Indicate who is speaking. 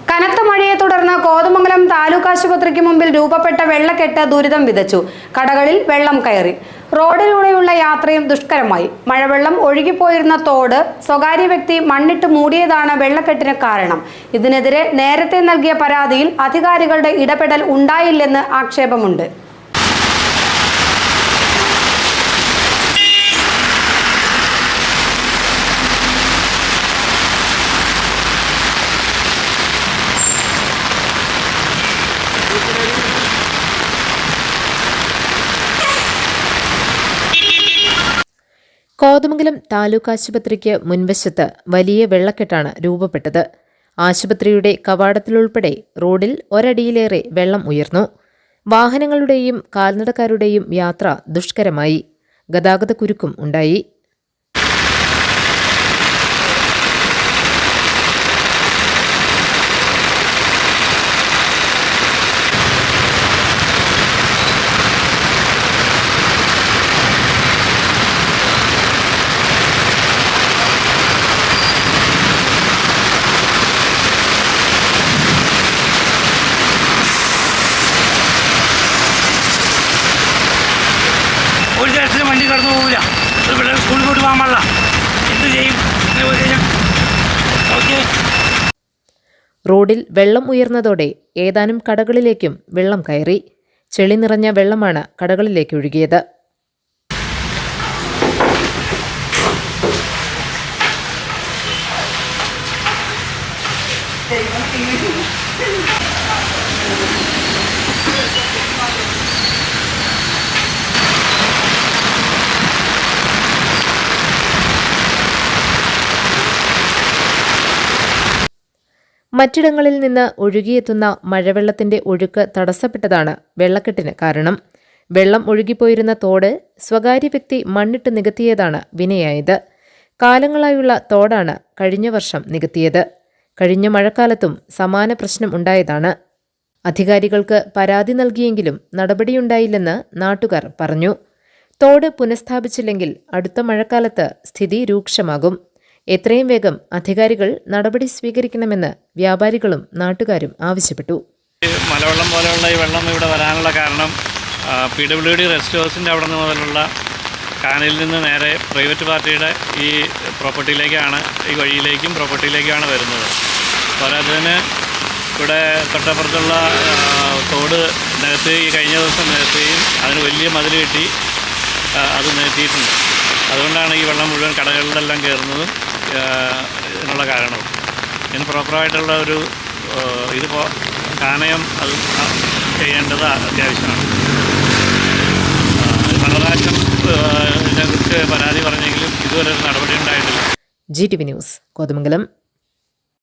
Speaker 1: കനത്ത മഴയെ തുടർന്ന് കോതമംഗലം താലൂക്ക് ആശുപത്രിക്ക് മുമ്പിൽ രൂപപ്പെട്ട വെള്ളക്കെട്ട് ദുരിതം വിതച്ചു. കടകളിൽ വെള്ളം കയറി. റോഡിലൂടെയുള്ള യാത്രയും ദുഷ്കരമായി. മഴവെള്ളം ഒഴുകിപ്പോയിരുന്ന തോട് സ്വകാര്യ വ്യക്തി മണ്ണിട്ട് മൂടിയതാണ് വെള്ളക്കെട്ടിന് കാരണം. ഇതിനെതിരെ നേരത്തെ നൽകിയ പരാതിയിൽ അധികാരികളുടെ ഇടപെടൽ ഉണ്ടായില്ലെന്ന് ആക്ഷേപമുണ്ട്.
Speaker 2: കോതമംഗലം താലൂക്ക് ആശുപത്രിക്ക് മുൻവശത്ത് വലിയ വെള്ളക്കെട്ടാണ് രൂപപ്പെട്ടത്. ആശുപത്രിയുടെ കവാടത്തിലുൾപ്പെടെ റോഡിൽ ഒരടിയിലേറെ വെള്ളം ഉയർന്നു. വാഹനങ്ങളുടെയും കാൽനടക്കാരുടെയും യാത്ര ദുഷ്കരമായി. ഗതാഗതക്കുരുക്കും ഉണ്ടായി.
Speaker 3: ഒരു തരത്തിലും വണ്ടി കടന്നു പോകില്ല. സ്കൂളിൽ പോയിട്ട് പോകാൻ പാടില്ല. എന്ത് ചെയ്യും?
Speaker 2: റോഡിൽ വെള്ളം ഉയർന്നതോടെ ഏതാനും കടകളിലേക്കും വെള്ളം കയറി. ചെളി നിറഞ്ഞ വെള്ളമാണ് കടകളിലേക്ക് ഒഴുകിയത്. മറ്റിടങ്ങളിൽ നിന്ന് ഒഴുകിയെത്തുന്ന മഴവെള്ളത്തിന്റെ ഒഴുക്ക് തടസ്സപ്പെട്ടതാണ് വെള്ളക്കെട്ടിന് കാരണം. വെള്ളം ഒഴുകിപ്പോയിരുന്ന തോട് സ്വകാര്യ വ്യക്തി മണ്ണിട്ട് നികത്തിയതാണ് വിനയായത്. കാലങ്ങളായുള്ള തോടാണ് കഴിഞ്ഞ വർഷം നികത്തിയത്. കഴിഞ്ഞ മഴക്കാലത്തും സമാന പ്രശ്നം ഉണ്ടായതാണ്. അധികാരികൾക്ക് പരാതി നൽകിയെങ്കിലും നടപടിയുണ്ടായില്ലെന്ന് നാട്ടുകാർ പറഞ്ഞു. തോട് പുനഃസ്ഥാപിച്ചില്ലെങ്കിൽ അടുത്ത മഴക്കാലത്ത് സ്ഥിതി രൂക്ഷമാകും. എത്രയും വേഗം അധികാരികൾ നടപടി സ്വീകരിക്കണമെന്ന് വ്യാപാരികളും നാട്ടുകാരും ആവശ്യപ്പെട്ടു.
Speaker 3: മലവെള്ളം പോലെയുള്ള ഈ വെള്ളം ഇവിടെ വരാനുള്ള കാരണം PWD റെസ്റ്റ് ഹൗസിൻ്റെ അവിടെ നിന്ന് മുതലുള്ള കാനലിൽ നിന്ന് നേരെ പ്രൈവറ്റ് പാർട്ടിയുടെ ഈ പ്രോപ്പർട്ടിയിലേക്കാണ്, ഈ വഴിയിലേക്കും പ്രോപ്പർട്ടിയിലേക്കാണ് വരുന്നത്. പോരാത്തതിന് ഇവിടെ തൊട്ടപ്പുറത്തുള്ള തോട് നികത്തി കഴിഞ്ഞ ദിവസം നികത്തുകയും അതിന് വലിയ മതിൽ കെട്ടി അത് നികത്തിയിട്ടുണ്ട്. അതുകൊണ്ടാണ് ഈ വെള്ളം മുഴുവൻ കടകളിലെല്ലാം കയറുന്നതും ഇതിനുള്ള കാരണം. ഇതിന് പ്രോപ്പറായിട്ടുള്ള ഒരു കാനയം അത് ചെയ്യേണ്ടത് അത്യാവശ്യമാണ്. പല പ്രാവശ്യം ഇതിനെക്കുറിച്ച് പരാതി പറഞ്ഞെങ്കിലും ഇതുവരെ ഒരു നടപടി ഉണ്ടായിട്ടില്ല.
Speaker 2: GTV news, Kothamangalam.